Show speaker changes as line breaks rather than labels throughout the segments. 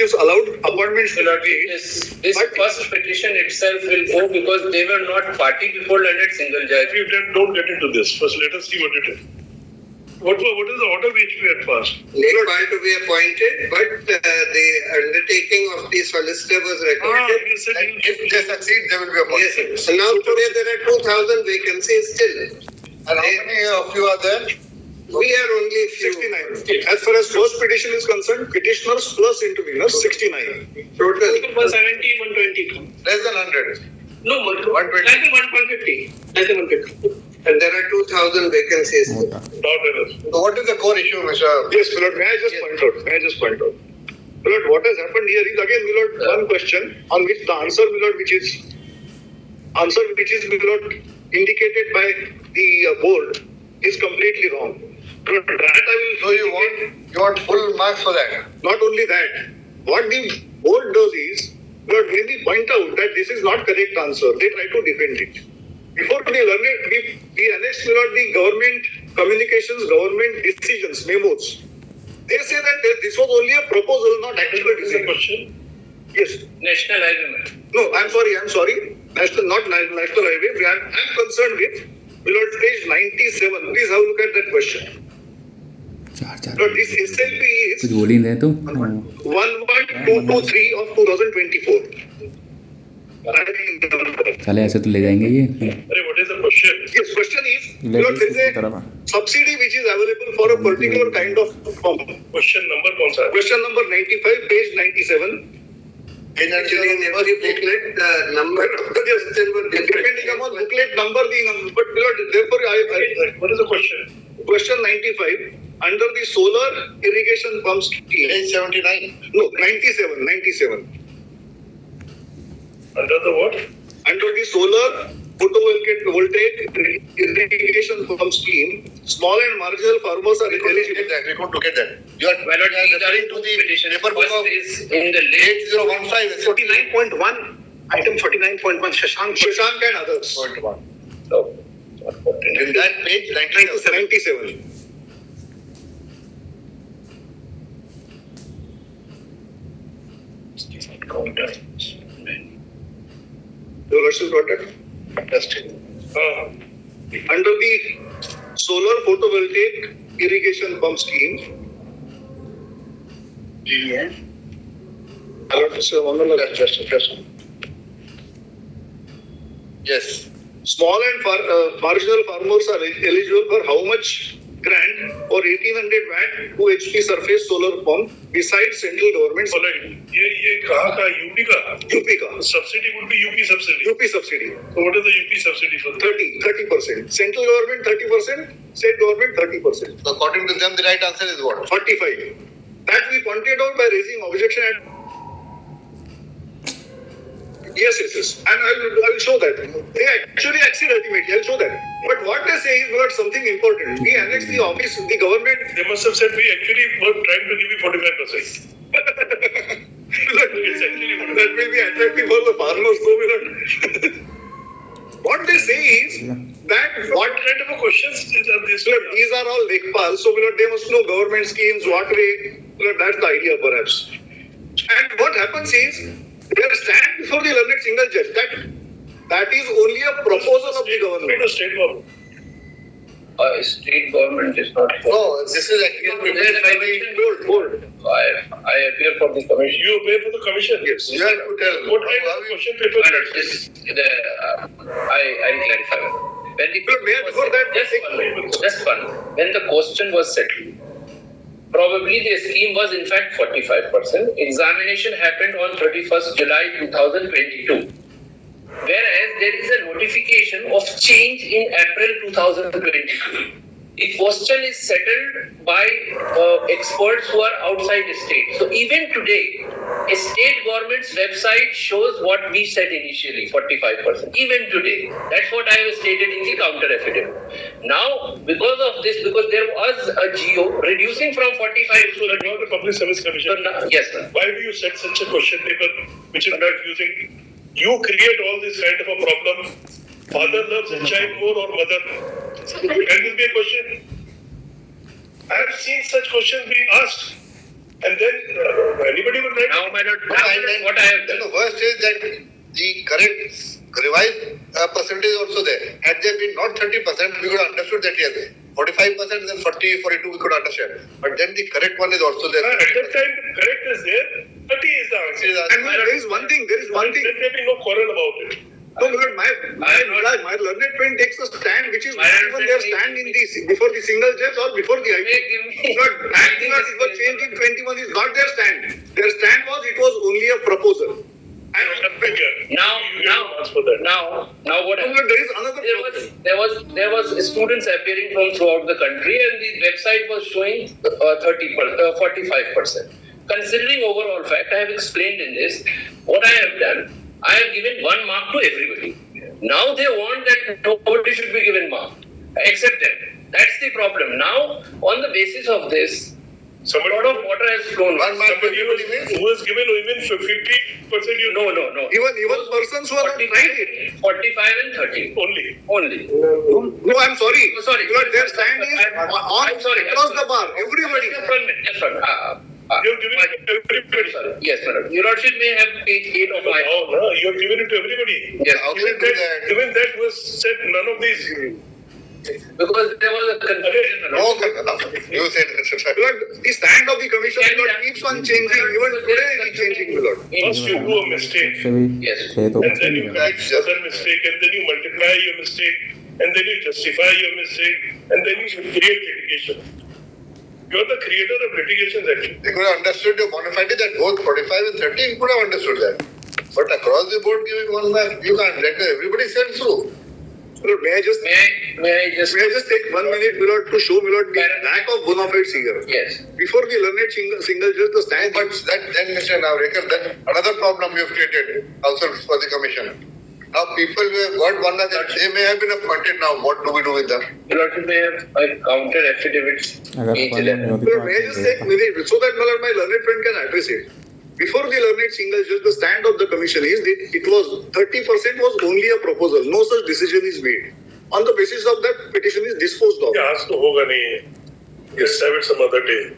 is allowed appointments to be made.
This first petition itself will go because they were not party before landed single judge.
We don't get into this. First, let us see what it is. What is the order which we had passed?
Lekhpal to be appointed, but the undertaking of the solicitor was recommended.
If they succeed, they will be appointed.
Yes. So now today there are 2,000 vacancies still.
And how many of you are there?
We are only
69. As far as first petition is concerned, petitioners plus interveners, 69.
Total.
170, 120.
Less than 100.
No,
120.
less than 150. Less than 150.
And there are 2,000 vacancies.
So what is the core issue, Mr. Yes, Milord, may I just point out? Milord, what has happened here is again, Milord, one question on which the answer, Milord, which is Milord, indicated by the board is completely wrong. Milord, that I will. So you want full marks for that? Not only that, what the board does is, Milord, when we point out that this is not correct answer, they try to defend it. Before we learn it, we annexed the government communications, government decisions, memos. They say that this was only a proposal, not actual decision. Yes.
National Highway.
No, I'm sorry. Not National Highway. I'm concerned with page 97. Please have a look at that question. This SLP is 11223 of 2024.
चले ऐसे तो ले जाएंगे ये.
What is the question? Yes, question is, there is a subsidy which is available for a particular kind of form. Question number कौन सा? Question number 95, page 97.
Actually, in every booklet, the number of the question were different.
Depending upon booklet number, but therefore, what is the question? Question 95. Under the solar irrigation pump scheme. Page 79. No, 97. Under the what? Under the solar photovoltaic irrigation pump scheme, small and marginal farmers are eligible. We could look at that. You are referring to the
petition.
paper book of
In the late
8015, 49.1, item 49.1, Shashank and others.
So,
In that page 97. Your version got that? Fantastic. Under the solar photovoltaic irrigation pump scheme.
Yes.
Yes. Small and marginal farmers are eligible for how much grant for 1800 watt 2 HP surface solar pump besides central government. ये कहाँ का UP का subsidy would be UP subsidy. So what is the UP subsidy for? 30%. Central government 30%, state government 30%. So according to them, the right answer is what? 45. That we pointed out by raising objection at. Yes. And I will show that. They actually exceed ultimately. I'll show that. But what they say is not something important. We annexed the office, the government. They must have said we actually were trying to give you 45%. That will be attractive for the farmers. So what they say is that what kind of a questions are these? These are all lekhpal. So they must know government schemes, what way. That's the idea perhaps. And what happens is, they are stand before the learned single judge. That is only a proposal of the government.
State government is not.
No, this is actually board.
I appear for the commission.
You appear for the commission? Yes. You have to tell. What kind of question paper?
I'll clarify. When the just one. When the question was settled, probably the scheme was in fact 45%. Examination happened on 31st July 2022. Whereas there is a notification of change in April 2022. The question is settled by experts who are outside the state. So even today, a state government's website shows what we said initially, 45%. Even today. That's what I have stated in the counter affidavit. Now, because of this, because there was a GO reducing from 45 to...
So you are the Public Service Commission?
So yes, sir.
Why do you set such a question paper which is not using... You create all this kind of a problem. Father loves a child more or mother? Can this be a question? I have seen such questions being asked. And then anybody would write.
Now, my lord, what I have done.
The worst is that the correct revised percentage is also there. Had there been not 30%, we could have understood that yes, 45%, then 40, 42, we could understand. But then the correct one is also there.
At that time, the correct is there. 30 is the answer.
And there is one thing.
There may be no quarrel about it.
No, my learned friend takes a stand which is not even their stand in before the single judge or before the high court. It was changed in 21 is not their stand. Their stand was it was only a proposal.
Now
what happened?
There is another
there was students appearing from throughout the country, and the website was showing 45%. Considering overall fact, I have explained in this what I have done. I have given 1 mark to everybody. Now they want that nobody should be given mark except them. That's the problem. Now, on the basis of this, a lot of water has flown.
Somebody who was given even 50%,
No.
even persons who are not right.
45 and 30. Only.
No, I'm sorry.
Sorry.
Because their stand is
I'm sorry.
across the bar. Everybody.
Yes, sir.
you have given it to everybody.
Yes, madam. Your Lordship may have page 8 of my.
No, you have given it to everybody.
Yes.
Even that was said, none of these.
Because there was a confusion.
You said the stand of the commission keeps on changing. Even today it is changing, my lord.
Once you do a mistake,
Yes.
and then you correct another mistake, and then you multiply your mistake, and then you justify your mistake, and then you create litigation. You are the creator of litigations, actually.
They could have understood your bona fide that both 45 and 30, you could have understood that. But across the board giving 1 mark, you can't let everybody send through. Lord, may I just take 1 minute, my lord, to show my lord the lack of bona fides here.
Yes.
Before the learned single judge, the stand. But then, Mr. Narendra, then another problem you have created also for the commission. Now people who have got one of them, they may have been appointed now. What do we do with them?
Your Lordship may have counted affidavits. Each 11.
Lord, may I just take minute so that my learned friend can address it. Before the learned single judge, the stand of the commission is that it was 30% was only a proposal. No such decision is made. On the basis of that, petition is disposed of.
Yeah, ask to hoga nahi. Just have it some other day.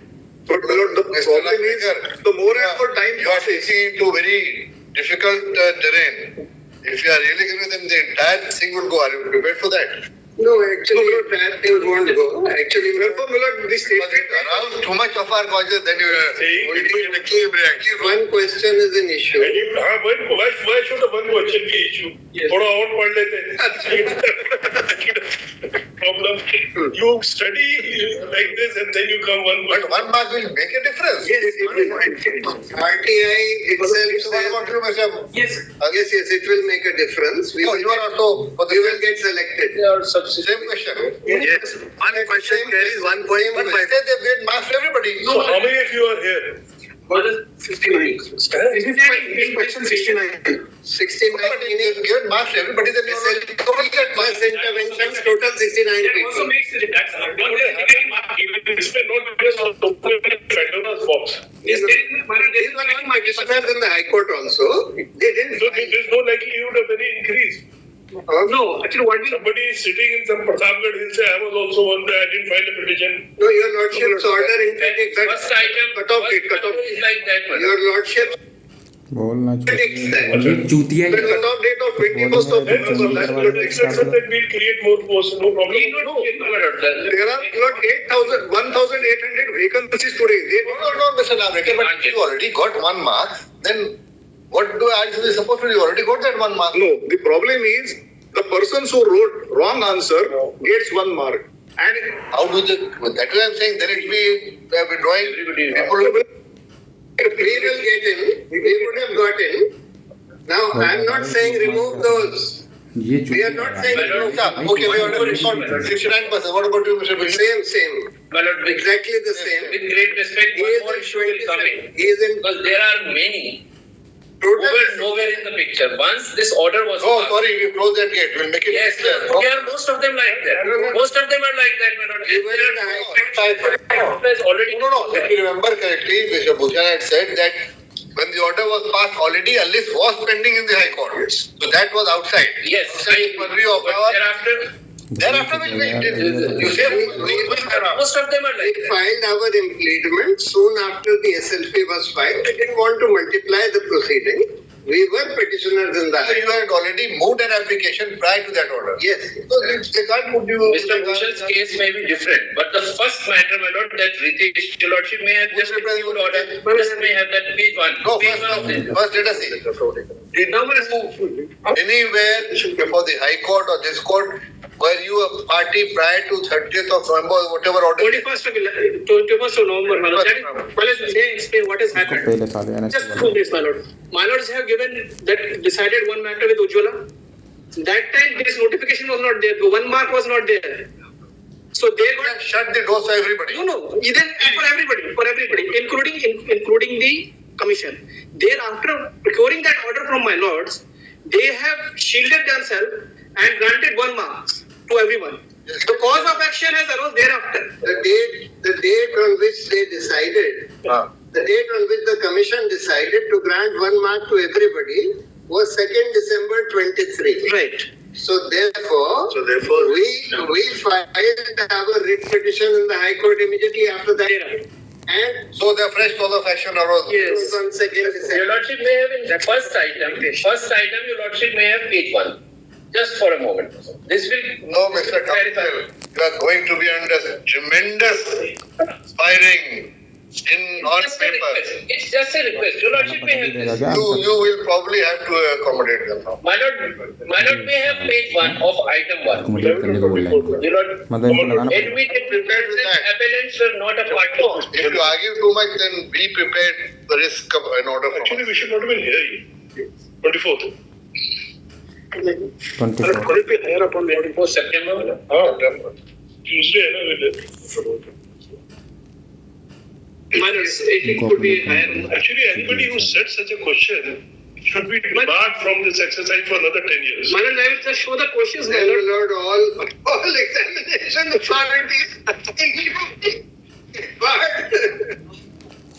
But my lord, the problem is the more and more time
you are facing into very difficult terrain. If you are really giving them the entire thing would go. Are you prepared for that?
No, actually, that they won't go. Actually,
therefore, my lord, this statement
around too much of our conscience, then you
one question is an issue.
Why should a one question be issue? थोड़ा और पढ़ लेते problem. You study like this and then you come one.
But 1 mark will make a difference.
Yes, it will. RTI itself says. Yes, it will make a difference.
No, you are also for the
we will get selected.
same question.
Yes.
One question carries 1 point. But instead they get marks for everybody.
So how many of you are here?
69.
Question 69. 69
If you give marks to everybody, then you will get
plus interventions, total 69 people.
makes it. That's not getting mark given.
This may not be based on Pandora's box.
There is one petitioners in the High Court also. They didn't.
So there's no likelihood of any increase.
No, actually, what we
Somebody is sitting in some Pratapgarh, he'll say, I was also one day, I didn't file a petition.
No, your lordship's order in fact
First item.
cut off it.
Is like that, madam.
Your lordship
बोलना
takes that.
चूतिया
the cut-off date of 21st of November.
Except that we'll create more posts, no problem.
There are 1,800 vacancies today.
No, Mr. Narendra, but you already got 1 mark, then what do I actually supposed to do? You already got that 1 mark.
No, the problem is the persons who wrote wrong answer gets 1 mark. And
How do they, that is why I'm saying, then it will be drawing people who
We will get in. We would have got in. Now, I am not saying remove those.
ये
We are not saying remove.
Okay, we already got 69%. What about you, Mr. Billy?
Same.
My lord,
Exactly the same.
with great respect,
He
one
is
more
in
issue will come in.
27. He is in
Because there are many who were nowhere in the picture. Once this order was
Oh,
passed.
sorry, we closed that gate. We'll make it
Yes,
clear.
yeah, most of them like that. Most of them are like that, my lord.
Even in the High Court.
There's already.
No. If you remember correctly, Mr. Bhushan had said that when the order was passed, already a list was pending in the High Court. So that was outside.
Yes.
Outside the purview of
But
our
thereafter,
Thereafter, you say
Most of them are
We
like that.
filed our impediment soon after the SLP was filed. We didn't want to multiply the proceeding. We were petitioners in the
So
High
you had already moved an application prior to that order.
Yes.
So they can't put you.
Mr. Bhushan's case may be different, but the first matter, my lord, that Ritesh, your lordship may have just reviewed order, just may have that page one.
No,
Page one of the.
first let us see. Did you anywhere before the High Court or this court were you a party prior to 30th of November or whatever order?
21st of November, my lord. That is, well, let me explain what has happened.
पहले चालू है
Just 2 days, my lord. My lords have given that decided one matter with Ujjwala. That time this notification was not there. The 1 mark was not there. So they got
Shut the doors for everybody.
no, even for everybody, including the commission. Thereafter, procuring that order from my lords, they have shielded themselves and granted 1 mark to everyone. The cause of action has arose thereafter.
The date on which they decided, the date on which the commission decided to grant 1 mark to everybody was 2nd December 23.
Right.
So therefore, we filed our writ petition in the High Court immediately after that. And
So the fresh cause of action arose.
Yes.
on 2nd
Your
December.
lordship may have in the first item, your lordship may have page one. Just for a moment. This will
No, Mr.
clarify.
Counsel, you are going to be under tremendous firing on
Just a
paper.
request. It's just a request. Your lordship may have this.
You will probably have to accommodate them now.
My lord may have page one of item one.
Accommodate करने को बोल रहा है इनको
Your lord,
मतलब इनको लगाना पड़ेगा
admitted represents appellants were not a party.
If you argue too much, then be prepared to risk an order from
Actually,
us.
we should not even hear you. 24th.
24
Could it be higher upon the
24 September.
Tuesday, है ना with
my lords, it could be higher.
Actually, anybody who said such a question should be barred from this exercise for another 10 years.
My lord, I will just show the questions, my
My
lord.
lord, all examination authorities. But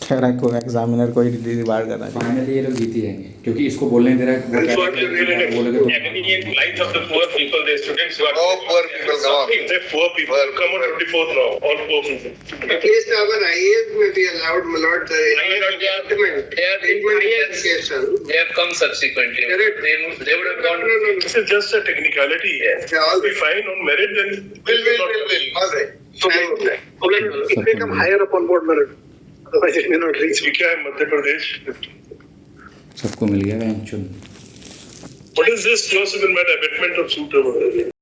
कह रहा है कोई examiner कोई reward करना चाहिए finally ये लोग जीत ही जाएंगे क्योंकि इसको बोलने नहीं दे रहा है वो क्या बोलेगा तो
Agony in lives of the poor people, the students who are
Oh, poor people, come on.
They're poor people. Come on 24th now. All poor people.
at least our IAs may be allowed, my lord, the
They have
application.
They have come subsequently. They would have gone.
This is just a technicality.
Yeah, all
If we find on merit, then
Will.
All right.
It may come higher upon board, my lord. Otherwise, it may not reach.
ये क्या है मध्य प्रदेश?
सबको मिल गया वेंचुअल
What is this clause in that abatement of suit?